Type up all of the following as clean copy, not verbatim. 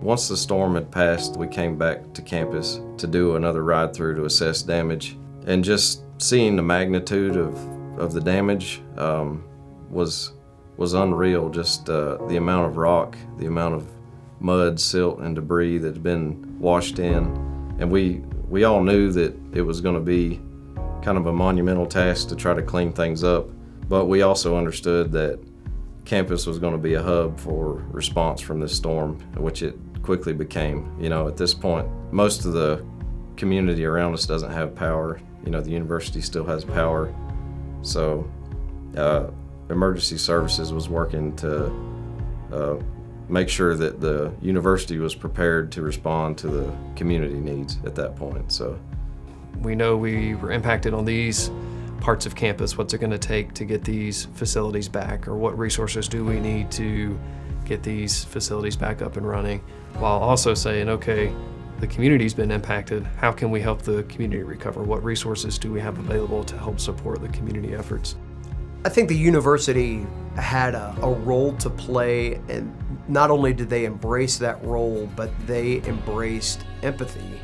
Once the storm had passed, we came back to campus to do another ride through to assess damage. And just seeing the magnitude of the damage was unreal. Just the amount of rock, the amount of mud, silt, and debris that had been washed in. And we all knew that it was going to be kind of a monumental task to try to clean things up. But we also understood that campus was going to be a hub for response from this storm, which it quickly became. You know, at this point, most of the community around us doesn't have power. You know, the university still has power. So emergency services was working to make sure that the university was prepared to respond to the community needs at that point. So we know we were impacted on these parts of campus. What's it going to take to get these facilities back, or what resources do we need to get these facilities back up and running, while also saying, okay, the community's been impacted. How can we help the community recover? What resources do we have available to help support the community efforts? I think the university had a role to play, and not only did they embrace that role, but they embraced empathy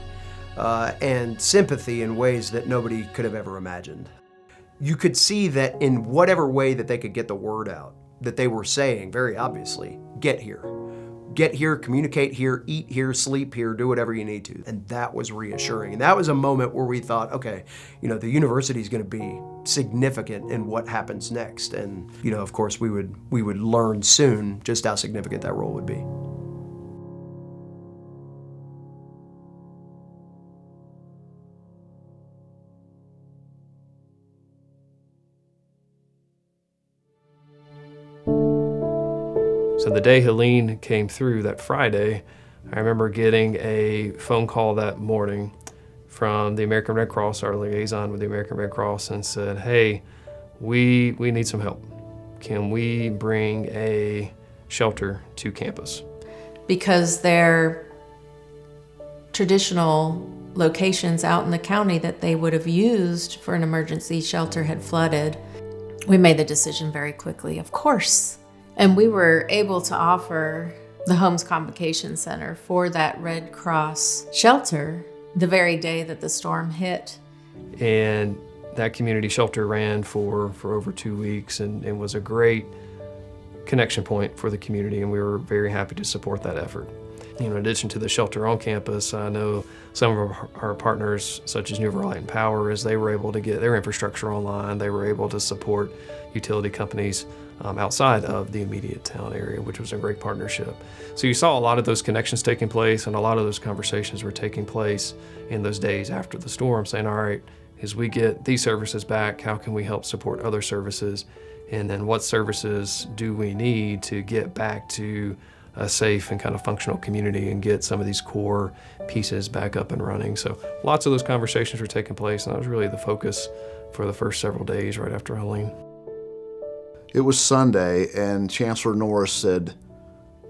and sympathy in ways that nobody could have ever imagined. You could see that in whatever way that they could get the word out, that they were saying very obviously, get here. Get here, communicate here, eat here, sleep here, do whatever you need to. And that was reassuring. And that was a moment where we thought, okay, you know, the university is going to be significant in what happens next. And, you know, of course, we would learn soon just how significant that role would be. So the day Helene came through that Friday, I remember getting a phone call that morning from the American Red Cross, our liaison with the American Red Cross, and said, hey, we need some help. Can we bring a shelter to campus? Because their traditional locations out in the county that they would have used for an emergency shelter had flooded. We made the decision very quickly, of course. And we were able to offer the Holmes Convocation Center for that Red Cross shelter the very day that the storm hit. And that community shelter ran for over 2 weeks and was a great connection point for the community, and we were very happy to support that effort. You know, in addition to the shelter on campus, I know some of our partners, such as New Reliant Power, as they were able to get their infrastructure online, they were able to support utility companies outside of the immediate town area, which was a great partnership. So you saw a lot of those connections taking place, and a lot of those conversations were taking place in those days after the storm, saying, all right, as we get these services back, how can we help support other services? And then what services do we need to get back to a safe and kind of functional community and get some of these core pieces back up and running? So lots of those conversations were taking place, and that was really the focus for the first several days right after Helene. It was Sunday, and Chancellor Norris said,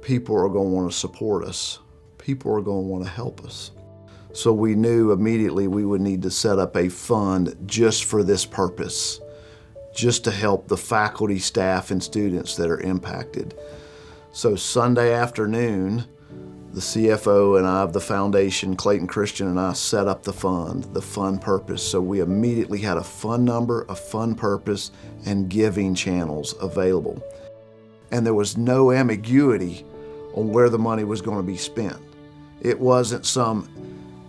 people are going to want to support us. People are going to want to help us. So we knew immediately we would need to set up a fund just for this purpose, just to help the faculty, staff, and students that are impacted. So Sunday afternoon, the CFO and I of the foundation, Clayton Christian, and I set up the fund purpose. So we immediately had a fund number, a fund purpose, and giving channels available. And there was no ambiguity on where the money was going to be spent. It wasn't some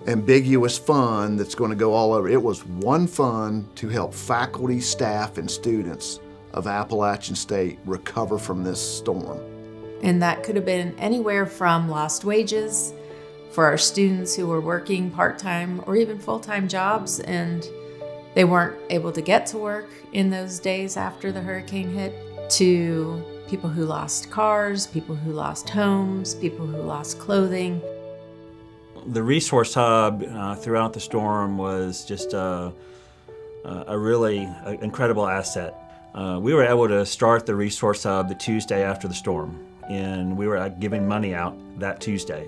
ambiguous fund that's going to go all over. It was one fund to help faculty, staff, and students of Appalachian State recover from this storm. And that could have been anywhere from lost wages for our students who were working part-time or even full-time jobs, and they weren't able to get to work in those days after the hurricane hit, to people who lost cars, people who lost homes, people who lost clothing. The resource hub throughout the storm was just a really incredible asset. We were able to start the resource hub the Tuesday after the storm, and we were giving money out that Tuesday.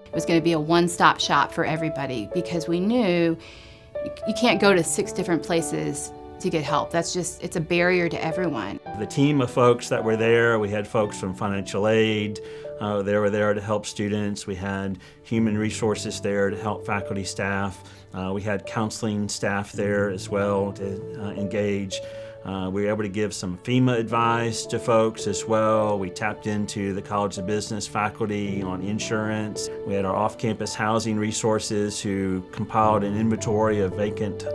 It was going to be a one-stop shop for everybody because we knew you can't go to 6 different places to get help. It's a barrier to everyone. The team of folks that were there, we had folks from financial aid, they were there to help students. We had human resources there to help faculty, staff. We had counseling staff there as well to engage. We were able to give some FEMA advice to folks as well. We tapped into the College of Business faculty on insurance. We had our off-campus housing resources who compiled an inventory of vacant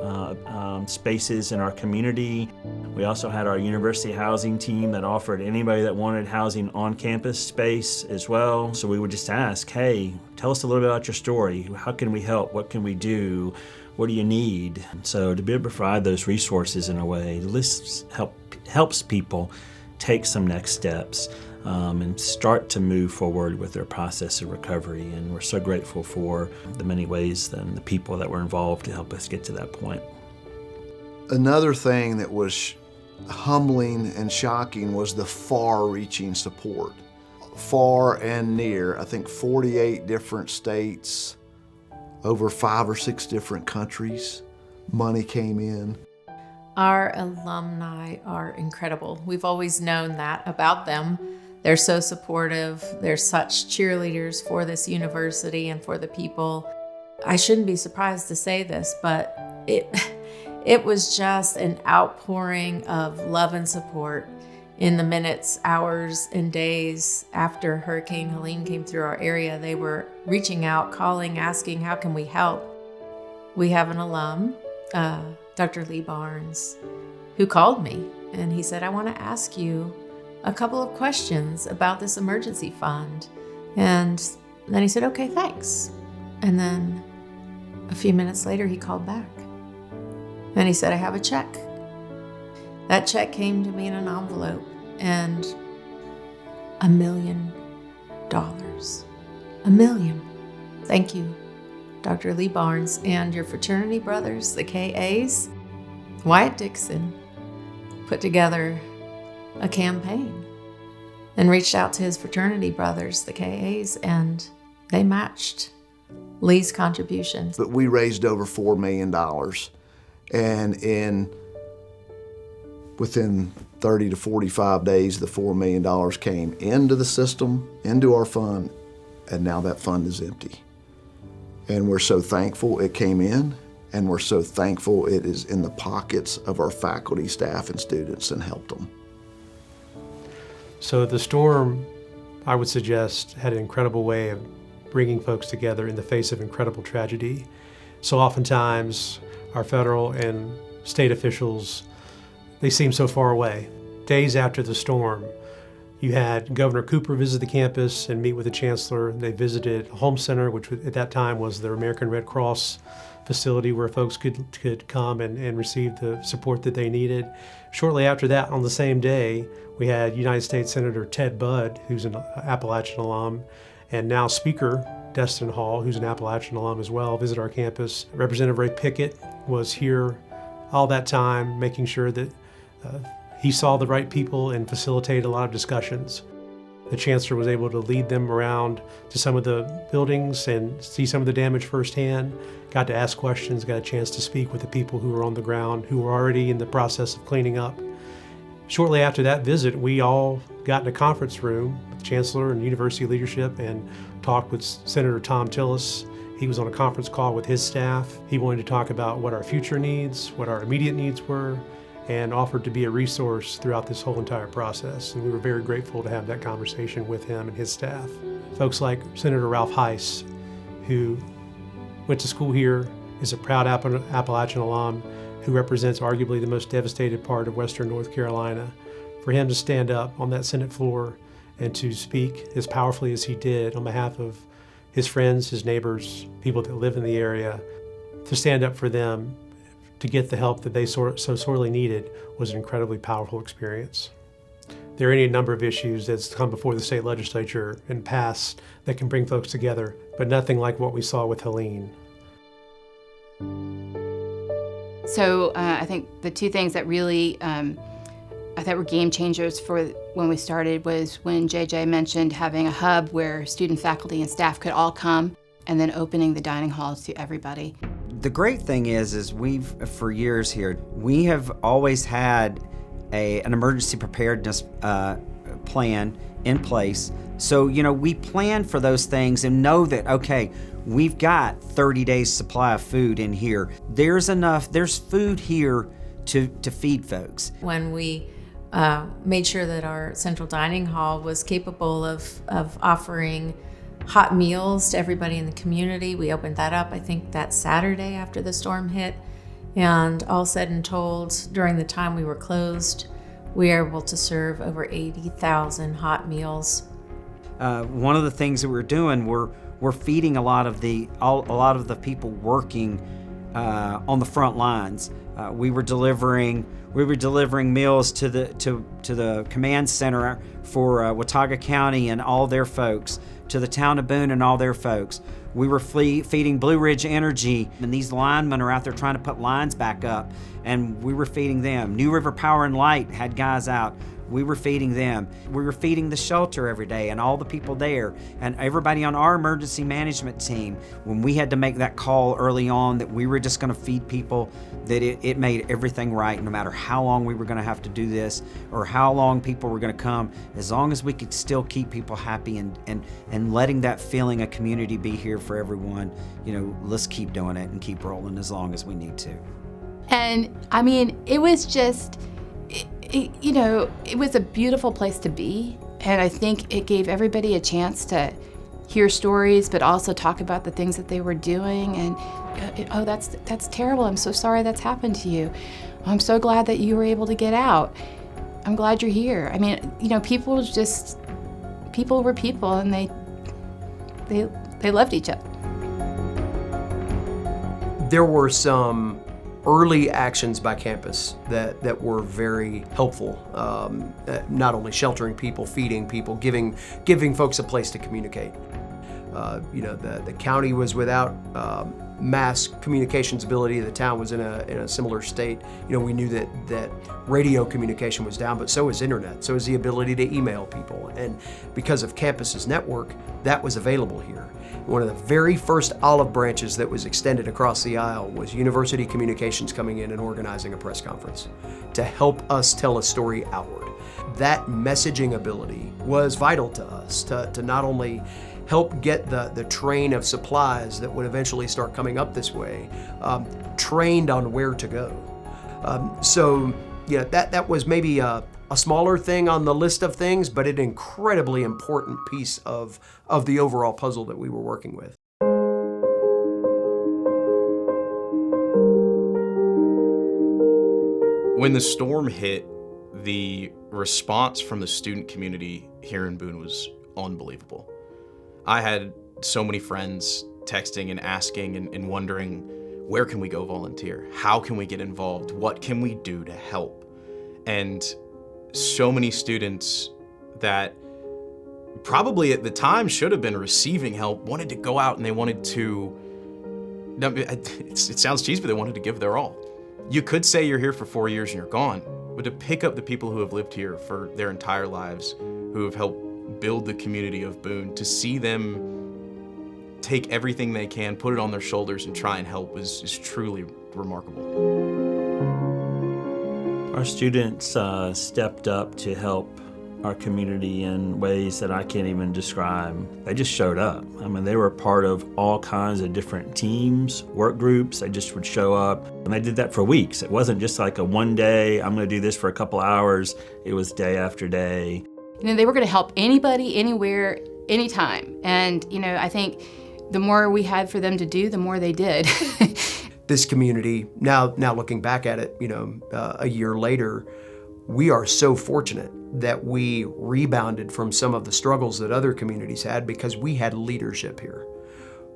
spaces in our community. We also had our university housing team that offered anybody that wanted housing on campus space as well. So we would just ask, hey, tell us a little bit about your story. How can we help? What can we do? What do you need? So to be able to provide those resources in a way, this helps people take some next steps and start to move forward with their process of recovery. And we're so grateful for the many ways and the people that were involved to help us get to that point. Another thing that was humbling and shocking was the far-reaching support. Far and near, I think 48 different states, over 5 or 6 different countries, money came in. Our alumni are incredible. We've always known that about them. They're so supportive. They're such cheerleaders for this university and for the people. I shouldn't be surprised to say this, but it was just an outpouring of love and support in the minutes, hours, and days after Hurricane Helene came through our area. They were reaching out, calling, asking, how can we help? We have an alum, Dr. Lee Barnes, who called me and he said, I want to ask you a couple of questions about this emergency fund. And then he said, okay, thanks. And then a few minutes later, he called back and he said, I have a check. That check came to me in an envelope, and $1 million. $1 million. Thank you, Dr. Lee Barnes, and your fraternity brothers, the KAs. Wyatt Dixon put together a campaign and reached out to his fraternity brothers, the KAs, and they matched Lee's contribution. But we raised over $4 million, and within 30 to 45 days, the $4 million came into the system, into our fund, and now that fund is empty. And we're so thankful it came in, and we're so thankful it is in the pockets of our faculty, staff, and students and helped them. So the storm, I would suggest, had an incredible way of bringing folks together in the face of incredible tragedy. So oftentimes, our federal and state officials, they seem so far away. Days after the storm, you had Governor Cooper visit the campus and meet with the chancellor. They visited a home center, which at that time was the American Red Cross facility where folks could come and receive the support that they needed. Shortly after that, on the same day, we had United States Senator Ted Budd, who's an Appalachian alum, and now Speaker Destin Hall, who's an Appalachian alum as well, visit our campus. Representative Ray Pickett was here all that time, making sure that he saw the right people and facilitated a lot of discussions. The chancellor was able to lead them around to some of the buildings and see some of the damage firsthand, got to ask questions, got a chance to speak with the people who were on the ground, who were already in the process of cleaning up. Shortly after that visit, we all got in a conference room with the chancellor and university leadership and talked with Senator Thom Tillis. He was on a conference call with his staff. He wanted to talk about what our future needs, what our immediate needs were, and offered to be a resource throughout this whole entire process. And we were very grateful to have that conversation with him and his staff. Folks like Senator Ralph Heiss, who went to school here, is a proud Appalachian alum, who represents arguably the most devastated part of Western North Carolina. For him to stand up on that Senate floor and to speak as powerfully as he did on behalf of his friends, his neighbors, people that live in the area, to stand up for them, to get the help that they so sorely needed, was an incredibly powerful experience. There are any number of issues that's come before the state legislature and passed that can bring folks together, but nothing like what we saw with Helene. So I think the two things that really I thought were game changers for when we started was when JJ mentioned having a hub where student, faculty, and staff could all come, and then opening the dining halls to everybody. The great thing is we've, for years here, we have always had an emergency preparedness plan in place. So, we plan for those things and know that, okay, we've got 30 days supply of food in here. There's food here to feed folks. When we made sure that our central dining hall was capable of offering hot meals to everybody in the community, we opened that up, I think, that Saturday after the storm hit. And all said and told, during the time we were closed, we were able to serve over 80,000 hot meals. One of the things that we're doing, we're feeding a lot of the people working on the front lines. We were delivering meals to the command center for Watauga County and all their folks, to the town of Boone and all their folks. We were feeding Blue Ridge Energy, and these linemen are out there trying to put lines back up, and we were feeding them. New River Power and Light had guys out. We were feeding them. We were feeding the shelter every day and all the people there and everybody on our emergency management team. When we had to make that call early on that we were just going to feed people, that it made everything right, no matter how long we were going to have to do this or how long people were going to come, as long as we could still keep people happy and letting that feeling of community be here for everyone. Let's keep doing it and keep rolling as long as we need to. And it was just, it was a beautiful place to be. And I think it gave everybody a chance to hear stories, but also talk about the things that they were doing. And, oh, that's terrible. I'm so sorry that's happened to you. I'm so glad that you were able to get out. I'm glad you're here. People were people, and they loved each other. There were some early actions by campus that were very helpful, not only sheltering people, feeding people, giving folks a place to communicate. The county was without mass communications ability. The town was in a similar state. We knew that radio communication was down, but so is internet, so is the ability to email people. And because of campus's network, that was available here. One of the very first olive branches that was extended across the aisle was University Communications coming in and organizing a press conference to help us tell a story outward. That messaging ability was vital to us to not only help get the train of supplies that would eventually start coming up this way, trained on where to go. That was maybe a smaller thing on the list of things, but an incredibly important piece of the overall puzzle that we were working with. When the storm hit, the response from the student community here in Boone was unbelievable. I had so many friends texting and asking and wondering, where can we go volunteer? How can we get involved? What can we do to help? And so many students that probably at the time should have been receiving help wanted to go out and they wanted to, it sounds cheesy, but they wanted to give their all. You could say you're here for 4 years and you're gone, but to pick up the people who have lived here for their entire lives, who have helped build the community of Boone, to see them take everything they can, put it on their shoulders and try and help is truly remarkable. Our students stepped up to help our community in ways that I can't even describe. They just showed up. They were part of all kinds of different teams, work groups. They just would show up, and they did that for weeks. It wasn't just like a one day, I'm gonna do this for a couple hours. It was day after day. They were gonna help anybody, anywhere, anytime. And, I think the more we had for them to do, the more they did. This community, now looking back at it, a year later, we are so fortunate that we rebounded from some of the struggles that other communities had because we had leadership here.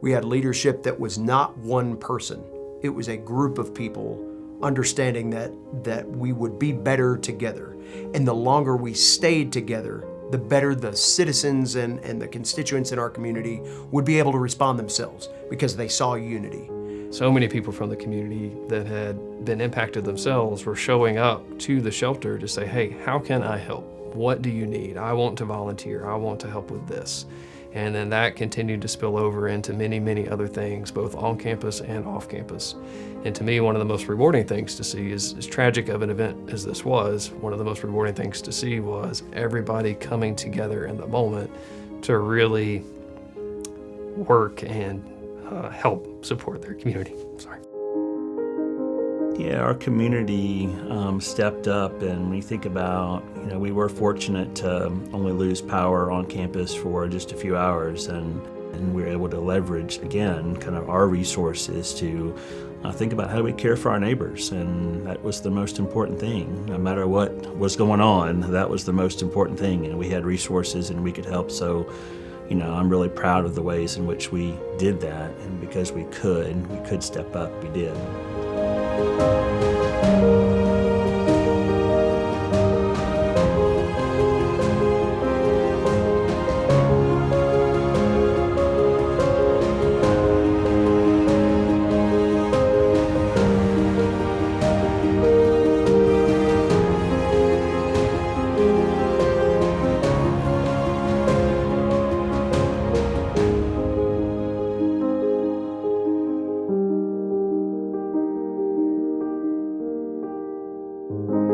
We had leadership that was not one person. It was a group of people understanding that we would be better together. And the longer we stayed together, the better the citizens and the constituents in our community would be able to respond themselves because they saw unity. So many people from the community that had been impacted themselves were showing up to the shelter to say, hey, how can I help? What do you need? I want to volunteer. I want to help with this. And then that continued to spill over into many, many other things, both on campus and off campus. And to me, one of the most rewarding things to see is, as tragic of an event as this was, one of the most rewarding things to see was everybody coming together in the moment to really work and help support their community. Sorry. Yeah, our community stepped up, and when you think about, we were fortunate to only lose power on campus for just a few hours, and we were able to leverage, again, kind of our resources to think about how do we care for our neighbors, and that was the most important thing. No matter what was going on, that was the most important thing, and we had resources and we could help. So, I'm really proud of the ways in which we did that, and because we could step up, we did. you.